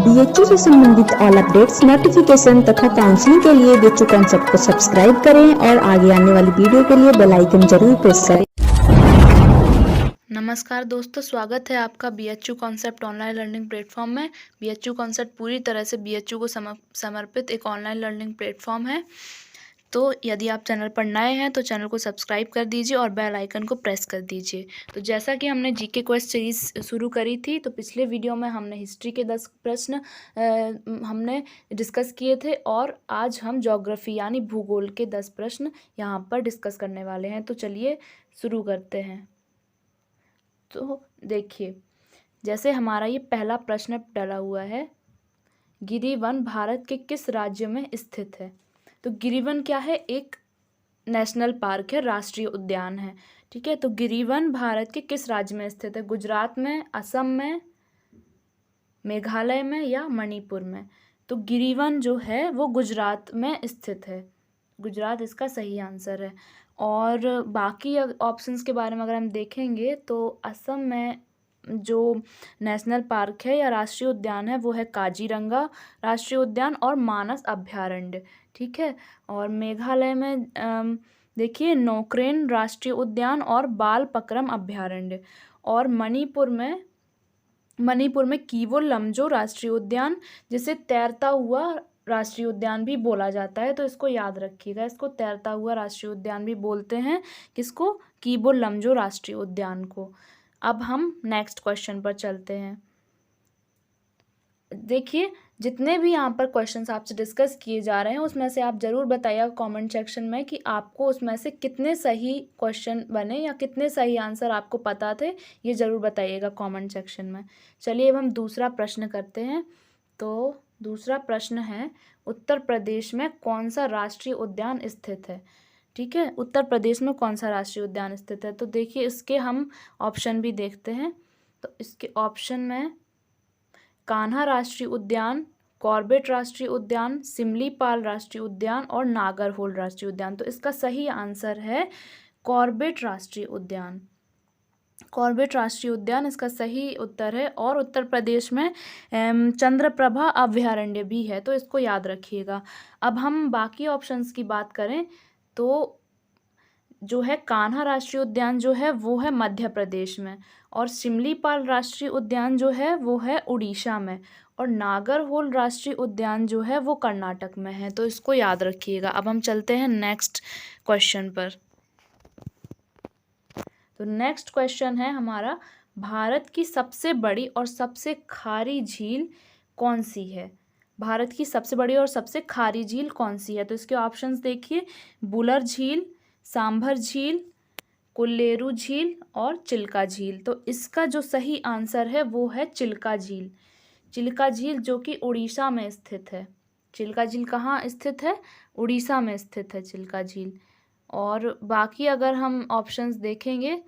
BHU से संबंधित all updates, notification तथा काउंसलिंग के लिए बीएचयू कॉन्सेप्ट को सब्सक्राइब करें और आगे आने वाली वीडियो के लिए बेल आइकन जरूर प्रेस करें। नमस्कार दोस्तों, स्वागत है आपका BHU concept online learning platform में। बीएचयू कॉन्सेप्ट पूरी तरह से बीएचयू को समर्पित एक ऑनलाइन लर्निंग प्लेटफॉर्म है। तो यदि आप चैनल पर नए हैं तो चैनल को सब्सक्राइब कर दीजिए और बेल आइकन को प्रेस कर दीजिए। तो जैसा कि हमने जीके क्वेश्चन सीरीज शुरू करी थी, तो पिछले वीडियो में हमने हिस्ट्री के 10 प्रश्न हमने डिस्कस किए थे और आज हम ज्योग्राफी यानी भूगोल के 10 प्रश्न यहाँ पर डिस्कस करने वाले हैं। तो चलिए शुरू करते हैं। तो देखिए, जैसे हमारा ये पहला प्रश्न डला हुआ है, गिरिवन भारत के किस राज्य में स्थित है? तो गिरिवन क्या है? एक नेशनल पार्क है, राष्ट्रीय उद्यान है। ठीक है, तो गिरिवन भारत के किस राज्य में स्थित है? गुजरात में, असम में, मेघालय में या मणिपुर में? तो गिरिवन जो है वो गुजरात में स्थित है। गुजरात इसका सही आंसर है। और बाकी ऑप्शंस के बारे में अगर हम देखेंगे तो असम में जो नेशनल पार्क है या राष्ट्रीय उद्यान है वो है काजीरंगा राष्ट्रीय उद्यान और मानस अभयारण्य। ठीक है, और मेघालय में देखिए नौक्रेन राष्ट्रीय उद्यान और बाल पक्रम अभयारण्य। और मणिपुर में किवो लमजो राष्ट्रीय उद्यान, जिसे तैरता हुआ राष्ट्रीय उद्यान भी बोला जाता है। तो इसको याद रखिएगा, इसको तैरता हुआ राष्ट्रीय उद्यान भी बोलते हैं। किसको? किवो लमजो राष्ट्रीय उद्यान को। अब हम नेक्स्ट क्वेश्चन पर चलते हैं। देखिए, जितने भी यहाँ पर क्वेश्चंस आपसे डिस्कस किए जा रहे हैं उसमें से आप ज़रूर बताइएगा कमेंट सेक्शन में कि आपको उसमें से कितने सही क्वेश्चन बने या कितने सही आंसर आपको पता थे, ये ज़रूर बताइएगा कमेंट सेक्शन में। चलिए अब हम दूसरा प्रश्न करते हैं। तो दूसरा प्रश्न है, उत्तर प्रदेश में कौन सा राष्ट्रीय उद्यान स्थित है? ठीक है, उत्तर प्रदेश में कौन सा राष्ट्रीय उद्यान स्थित है? तो देखिए इसके हम ऑप्शन भी देखते हैं। तो इसके ऑप्शन में कान्हा राष्ट्रीय उद्यान, कॉर्बेट राष्ट्रीय उद्यान, सिमलीपाल राष्ट्रीय उद्यान और नागरहोल राष्ट्रीय उद्यान। तो इसका सही आंसर है कॉर्बेट राष्ट्रीय उद्यान। कॉर्बेट राष्ट्रीय उद्यान इसका सही उत्तर है। और उत्तर प्रदेश में चंद्रप्रभा अभयारण्य भी है, तो इसको याद रखिएगा। अब हम बाकी ऑप्शंस की बात करें तो जो है कान्हा राष्ट्रीय उद्यान जो है वो है मध्य प्रदेश में, और सिमलीपाल राष्ट्रीय उद्यान जो है वो है उड़ीसा में, और नागरहोल राष्ट्रीय उद्यान जो है वो कर्नाटक में है। तो इसको याद रखिएगा। अब हम चलते हैं नेक्स्ट क्वेश्चन पर। तो नेक्स्ट क्वेश्चन है हमारा, भारत की सबसे बड़ी और सबसे खारी झील कौन सी है? भारत की सबसे बड़ी और सबसे खारी झील कौन सी है? तो इसके ऑप्शंस देखिए, बुलर झील, सांभर झील, कोल्लेरू झील और चिल्का झील। तो इसका जो सही आंसर है वो है चिल्का झील। चिल्का झील जो कि उड़ीसा में स्थित है। चिल्का झील कहाँ स्थित है? उड़ीसा में स्थित है चिल्का झील। और बाकी अगर हम ऑप्शंस देखेंगे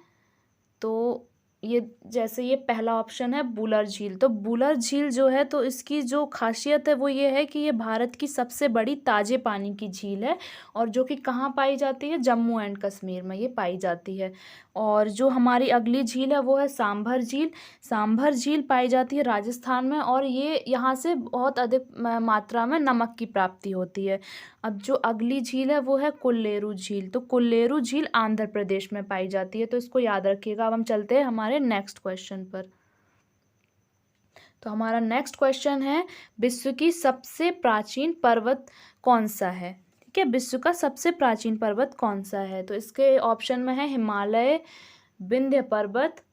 तो ये जैसे ये पहला ऑप्शन है बुलर झील। तो बुलर झील जो है तो इसकी जो खासियत है वो ये है कि ये भारत की सबसे बड़ी ताजे पानी की झील है, और जो कि कहाँ पाई जाती है? जम्मू एंड कश्मीर में ये पाई जाती है। और जो हमारी अगली झील है वो है सांभर झील। सांभर झील पाई जाती है राजस्थान में, और ये यहाँ से बहुत अधिक मात्रा में नमक की प्राप्ति होती है। अब जो अगली झील है वो है कोल्लेरू झील। तो कोल्लेरू झील आंध्र प्रदेश में पाई जाती है, तो इसको याद रखिएगा। अब हम चलते हैं हमारे नेक्स्ट क्वेश्चन पर। तो हमारा नेक्स्ट क्वेश्चन है, विश्व की सबसे प्राचीन पर्वत कौन सा है? ठीक है, विश्व का सबसे प्राचीन पर्वत कौन सा है? तो इसके ऑप्शन में है हिमालय, विंध्य पर्वत,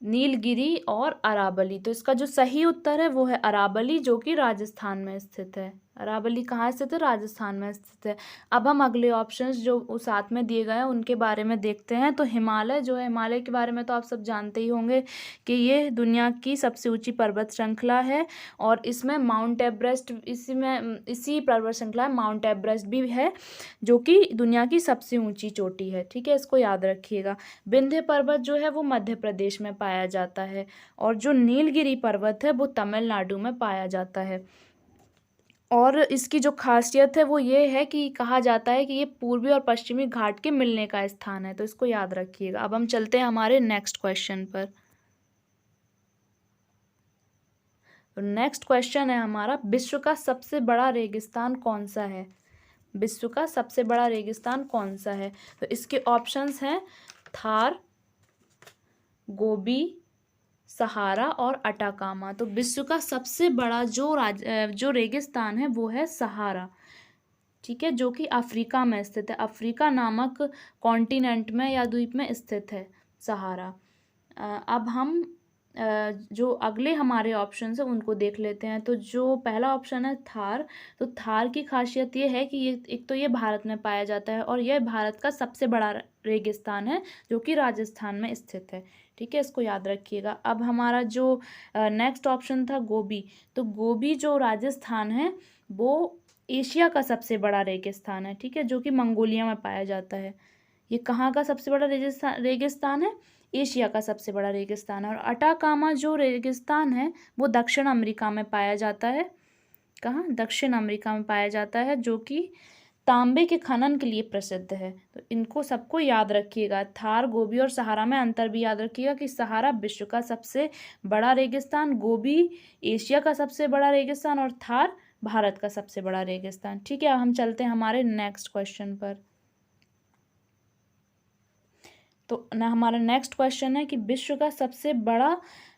नीलगिरी और अरावली। तो इसका जो सही उत्तर है वो है अरावली, जो कि राजस्थान में स्थित है। अरावली कहाँ स्थित है? राजस्थान में स्थित है। अब हम अगले ऑप्शंस जो साथ में दिए गए हैं उनके बारे में देखते हैं। तो हिमालय जो है, हिमालय के बारे में तो आप सब जानते ही होंगे कि ये दुनिया की सबसे ऊंची पर्वत श्रृंखला है, और इसमें माउंट एवरेस्ट, इसी पर्वत श्रृंखला में माउंट एवरेस्ट भी है, जो कि दुनिया की सबसे ऊंची चोटी है। ठीक है, इसको याद रखिएगा। विंध्य पर्वत जो है वो मध्य प्रदेश में पाया जाता है, और जो नीलगिरी पर्वत है वो तमिलनाडु में पाया जाता है। और इसकी जो खासियत है वो ये है कि कहा जाता है कि ये पूर्वी और पश्चिमी घाट के मिलने का स्थान है। तो इसको याद रखिएगा। अब हम चलते हैं हमारे नेक्स्ट क्वेश्चन पर। तो नेक्स्ट क्वेश्चन है हमारा, विश्व का सबसे बड़ा रेगिस्तान कौन सा है? विश्व का सबसे बड़ा रेगिस्तान कौन सा है? तो इसके ऑप्शंस हैं थार, गोबी, सहारा और अटाकामा। तो विश्व का सबसे बड़ा जो रेगिस्तान है वो है सहारा, ठीक है, जो कि अफ्रीका में स्थित है। अफ्रीका नामक कॉन्टिनेंट में या द्वीप में स्थित है सहारा। अब हम जो अगले हमारे ऑप्शन है उनको देख लेते हैं। तो जो पहला ऑप्शन है थार, तो थार की खासियत ये है कि ये एक तो ये भारत में पाया जाता है और यह भारत का सबसे बड़ा रेगिस्तान है जो कि राजस्थान में स्थित है, ठीक है, इसको याद रखिएगा। अब हमारा जो नेक्स्ट ऑप्शन था गोबी, तो गोबी जो राजस्थान है वो एशिया का सबसे बड़ा रेगिस्तान है, ठीक है, जो कि मंगोलिया में पाया जाता है। ये कहाँ का सबसे बड़ा रेगिस्तान है? एशिया का सबसे बड़ा रेगिस्तान है। और अटाकामा जो रेगिस्तान है वो दक्षिण अमेरिका में पाया जाता है। कहाँ? दक्षिण अमेरिका में पाया जाता है, जो कि तांबे के खनन के लिए प्रसिद्ध है। तो इनको सबको याद रखिएगा। थार, गोबी और सहारा में अंतर भी याद रखिएगा कि सहारा विश्व का सबसे बड़ा रेगिस्तान, गोबी एशिया का सबसे बड़ा रेगिस्तान और थार भारत का सबसे बड़ा रेगिस्तान, ठीक है। अब हम चलते हैं हमारे नेक्स्ट क्वेश्चन पर। तो ना हमारा नेक्स्ट क्वेश्चन है कि विश्व का सबसे बड़ा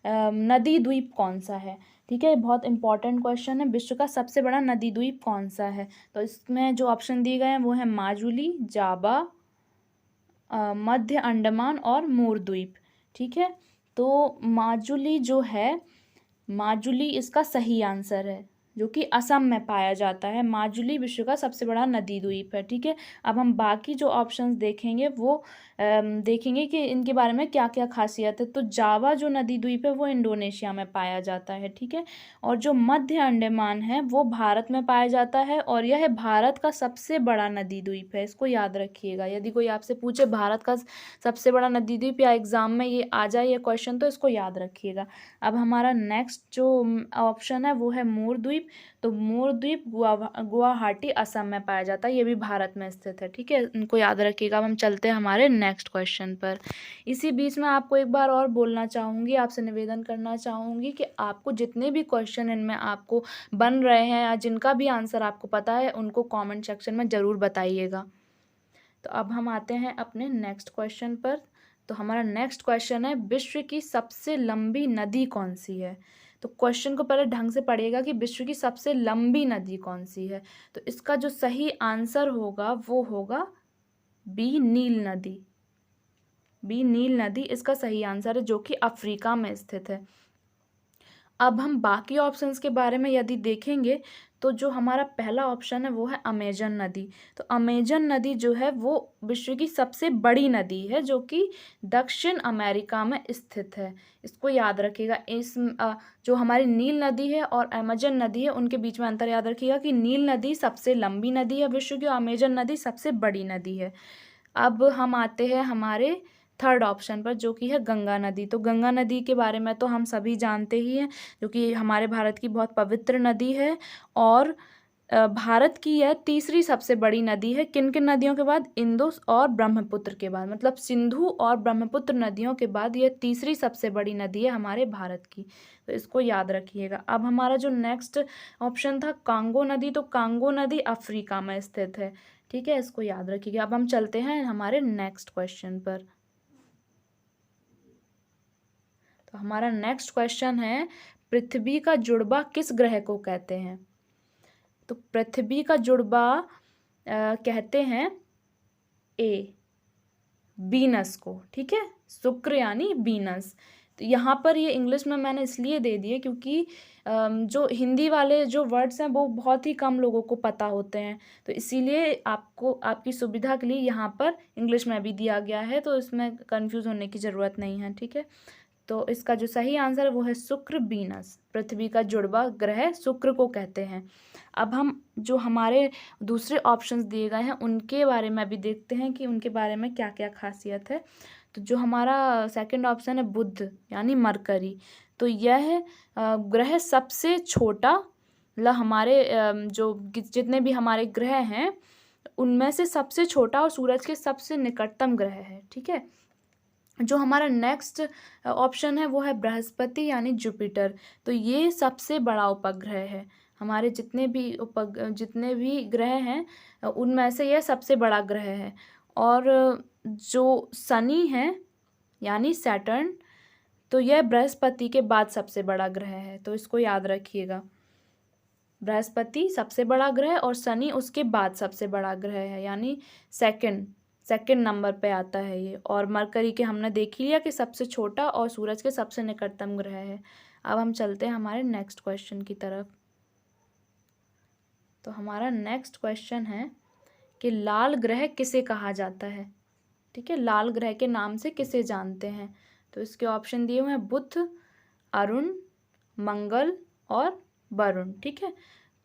नदी द्वीप कौन सा है, ठीक है, बहुत इंपॉर्टेंट क्वेश्चन है। विश्व का सबसे बड़ा नदी द्वीप कौन सा है? तो इसमें जो ऑप्शन दिए गए हैं वो है माजुली, जावा, मध्य अंडमान और मोर द्वीप, ठीक है। तो माजुली जो है, माजुली इसका सही आंसर है, जो कि असम में पाया जाता है। माजुली विश्व का सबसे बड़ा नदी द्वीप है, ठीक है। अब हम बाकी जो ऑप्शंस देखेंगे वो देखेंगे कि इनके बारे में क्या क्या खासियत है। तो जावा जो नदी द्वीप है वो इंडोनेशिया में पाया जाता है, ठीक है। और जो मध्य अंडमान है वो भारत में पाया जाता है और यह भारत का सबसे बड़ा नदी द्वीप है, इसको याद रखिएगा। यदि कोई आपसे पूछे भारत का सबसे बड़ा नदी द्वीप या एग्जाम में ये आ जाए ये क्वेश्चन, तो इसको याद रखिएगा। अब हमारा नेक्स्ट जो ऑप्शन है वो है मोर द्वीप। तो मोर द्वीप गुवाहाटी असम में पाया जाता है, ये भी भारत में स्थित है, ठीक है, इनको याद रखिएगा। अब हम चलते हैं हमारे नेक्स्ट क्वेश्चन पर। इसी बीच में आपको एक बार और बोलना चाहूँगी, आपसे निवेदन करना चाहूँगी कि आपको जितने भी क्वेश्चन इनमें आपको बन रहे हैं या जिनका भी आंसर आपको पता है उनको कॉमेंट सेक्शन में ज़रूर बताइएगा। तो अब हम आते हैं अपने नेक्स्ट क्वेश्चन पर। तो हमारा नेक्स्ट क्वेश्चन है, विश्व की सबसे लंबी नदी कौन सी है? तो क्वेश्चन को पहले ढंग से पढ़िएगा कि विश्व की सबसे लंबी नदी कौन सी है। तो इसका जो सही आंसर होगा वो होगा बी, नील नदी। बी, नील नदी इसका सही आंसर है, जो कि अफ्रीका में स्थित है। अब हम बाकी ऑप्शंस के बारे में यदि देखेंगे तो जो हमारा पहला ऑप्शन है वो है अमेजन नदी। तो अमेजन नदी जो है वो विश्व की सबसे बड़ी नदी है, जो कि दक्षिण अमेरिका में स्थित है, इसको याद रखिएगा। जो हमारी नील नदी है और अमेजन नदी है उनके बीच में अंतर याद रखिएगा कि नील नदी सबसे लंबी नदी है विश्व की और अमेजन नदी सबसे बड़ी नदी है। अब हम आते हैं हमारे थर्ड ऑप्शन पर, जो कि है गंगा नदी। तो गंगा नदी के बारे में तो हम सभी जानते ही हैं, जो कि हमारे भारत की बहुत पवित्र नदी है और भारत की यह तीसरी सबसे बड़ी नदी है। किन किन नदियों के बाद? इंदुस और ब्रह्मपुत्र के बाद, मतलब सिंधु और ब्रह्मपुत्र नदियों के बाद यह तीसरी सबसे बड़ी नदी है हमारे भारत की, तो इसको याद रखिएगा। अब हमारा जो नेक्स्ट ऑप्शन था कांगो नदी, तो कांगो नदी अफ्रीका में स्थित है, ठीक है, इसको याद रखिएगा। अब हम चलते हैं हमारे नेक्स्ट क्वेश्चन पर। तो हमारा नेक्स्ट क्वेश्चन है, पृथ्वी का जुड़वा किस ग्रह को कहते हैं? तो पृथ्वी का जुड़वा कहते हैं ए, वीनस को, ठीक है, शुक्र यानी वीनस। तो यहाँ पर ये इंग्लिश में मैंने इसलिए दे दिए क्योंकि जो हिंदी वाले जो वर्ड्स हैं वो बहुत ही कम लोगों को पता होते हैं, तो इसीलिए आपको आपकी सुविधा के लिए यहाँ पर इंग्लिश में भी दिया गया है, तो इसमें कंफ्यूज होने की ज़रूरत नहीं है, ठीक है। तो इसका जो सही आंसर है वो है शुक्र, वीनस। पृथ्वी का जुड़वा ग्रह शुक्र को कहते हैं। अब हम जो हमारे दूसरे ऑप्शंस दिए गए हैं उनके बारे में भी देखते हैं कि उनके बारे में क्या क्या खासियत है। तो जो हमारा सेकंड ऑप्शन है बुध यानी मरकरी, तो यह ग्रह सबसे छोटा, मतलब हमारे जो जितने भी हमारे ग्रह हैं उनमें से सबसे छोटा और सूरज के सबसे निकटतम ग्रह है, ठीक है। जो हमारा नेक्स्ट ऑप्शन है वो है बृहस्पति यानी जुपिटर। तो ये सबसे बड़ा उपग्रह है। हमारे जितने भी ग्रह हैं उनमें से यह सबसे बड़ा ग्रह है। और जो शनि है यानी सैटर्न, तो यह बृहस्पति के बाद सबसे बड़ा ग्रह है, तो इसको याद रखिएगा। बृहस्पति सबसे बड़ा ग्रह और शनि उसके बाद सबसे बड़ा ग्रह है, यानी सेकंड नंबर पे आता है ये। और मरकरी के हमने देख ही लिया कि सबसे छोटा और सूरज के सबसे निकटतम ग्रह है। अब हम चलते हैं हमारे नेक्स्ट क्वेश्चन की तरफ। तो हमारा नेक्स्ट क्वेश्चन है कि लाल ग्रह किसे कहा जाता है। ठीक है, लाल ग्रह के नाम से किसे जानते हैं। तो इसके ऑप्शन दिए हुए हैं बुध, अरुण, मंगल और वरुण। ठीक है,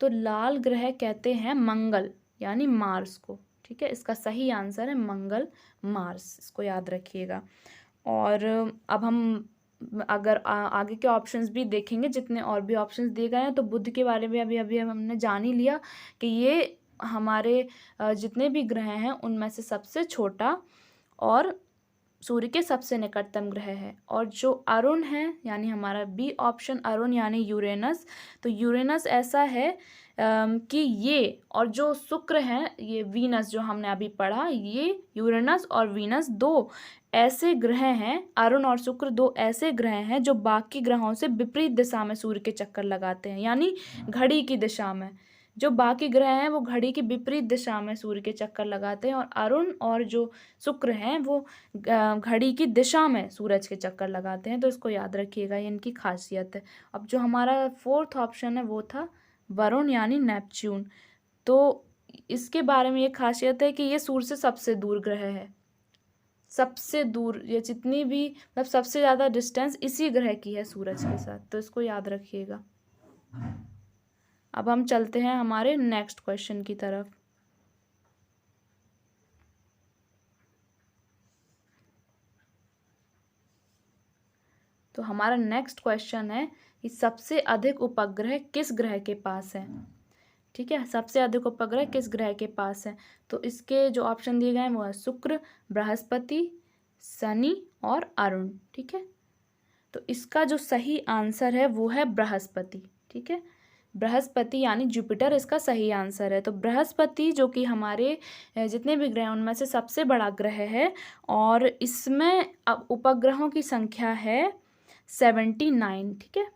तो लाल ग्रह कहते हैं मंगल यानी मार्स को। ठीक है, इसका सही आंसर है मंगल, मार्स, इसको याद रखिएगा। और अब हम अगर आगे के ऑप्शंस भी देखेंगे, जितने और भी ऑप्शंस दिए गए हैं, तो बुध के बारे में अभी हमने जान ही लिया कि ये हमारे जितने भी ग्रह हैं उनमें से सबसे छोटा और सूर्य के सबसे निकटतम ग्रह है। और जो अरुण है यानी हमारा बी ऑप्शन अरुण यानी यूरेनस, तो यूरेनस ऐसा है कि ये, और जो शुक्र है ये वीनस जो हमने अभी पढ़ा, ये यूरेनस और वीनस दो ऐसे ग्रह हैं, अरुण और शुक्र दो ऐसे ग्रह हैं जो बाकी ग्रहों से विपरीत दिशा में सूर्य के चक्कर लगाते हैं, यानी घड़ी की दिशा में। जो बाकी ग्रह हैं वो घड़ी की विपरीत दिशा में सूर्य के चक्कर लगाते हैं, और अरुण और जो शुक्र हैं वो घड़ी की दिशा में सूरज के चक्कर लगाते हैं। तो इसको याद रखिएगा, ये इनकी खासियत है। अब जो हमारा फोर्थ ऑप्शन है वो था वरुण यानी नेपच्यून। तो इसके बारे में ये खासियत है कि ये सूर्य से सबसे दूर ग्रह है, सबसे दूर, ये जितनी भी मतलब सबसे ज़्यादा डिस्टेंस इसी ग्रह की है सूरज के साथ, तो इसको याद रखिएगा। अब हम चलते हैं हमारे नेक्स्ट क्वेश्चन की तरफ। तो हमारा नेक्स्ट क्वेश्चन है कि सबसे अधिक उपग्रह किस ग्रह के पास है। ठीक है, सबसे अधिक उपग्रह किस ग्रह के पास है। तो इसके जो ऑप्शन दिए गए हैं वो है शुक्र, बृहस्पति, शनि और अरुण। ठीक है, तो इसका जो सही आंसर है वो है बृहस्पति। ठीक है, बृहस्पति यानी जुपिटर इसका सही आंसर है। तो बृहस्पति जो कि हमारे जितने भी ग्रह हैं उनमें से सबसे बड़ा ग्रह है, और इसमें अब उपग्रहों की संख्या है 79। ठीक है,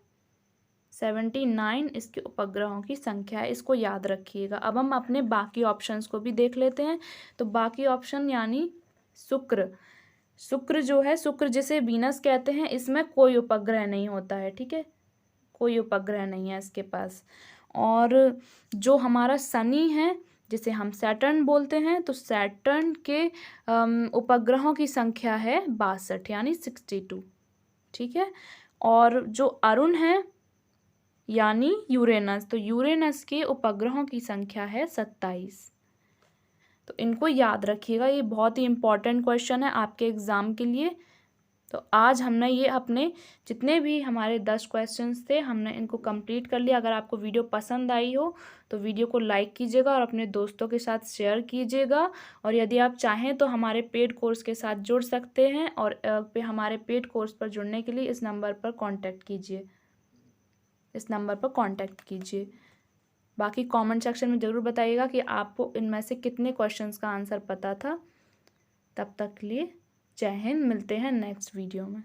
79 इसके उपग्रहों की संख्या है, इसको याद रखिएगा। अब हम अपने बाकी ऑप्शंस को भी देख लेते हैं। तो बाकी ऑप्शन यानी शुक्र जो है, शुक्र जिसे वीनस कहते हैं, इसमें कोई उपग्रह नहीं होता है। ठीक है, कोई उपग्रह नहीं है इसके पास। और जो हमारा शनि है जिसे हम सैटर्न बोलते हैं, तो सैटर्न के उपग्रहों की संख्या है 62 यानी 62। ठीक है, और जो अरुण है यानी यूरेनस, तो यूरेनस के उपग्रहों की संख्या है 27। तो इनको याद रखिएगा, ये बहुत ही इम्पॉर्टेंट क्वेश्चन है आपके एग्ज़ाम के लिए। तो आज हमने ये अपने जितने भी हमारे 10 क्वेश्चंस थे हमने इनको कंप्लीट कर लिया। अगर आपको वीडियो पसंद आई हो तो वीडियो को लाइक कीजिएगा और अपने दोस्तों के साथ शेयर कीजिएगा। और यदि आप चाहें तो हमारे पेड कोर्स के साथ जुड़ सकते हैं, और हमारे पेड कोर्स पर जुड़ने के लिए इस नंबर पर कांटेक्ट कीजिए। बाकी कमेंट सेक्शन में ज़रूर बताइएगा कि आपको इनमें से कितने क्वेश्चंस का आंसर पता था। तब तक के लिए जय हिंद, मिलते हैं नेक्स्ट वीडियो में।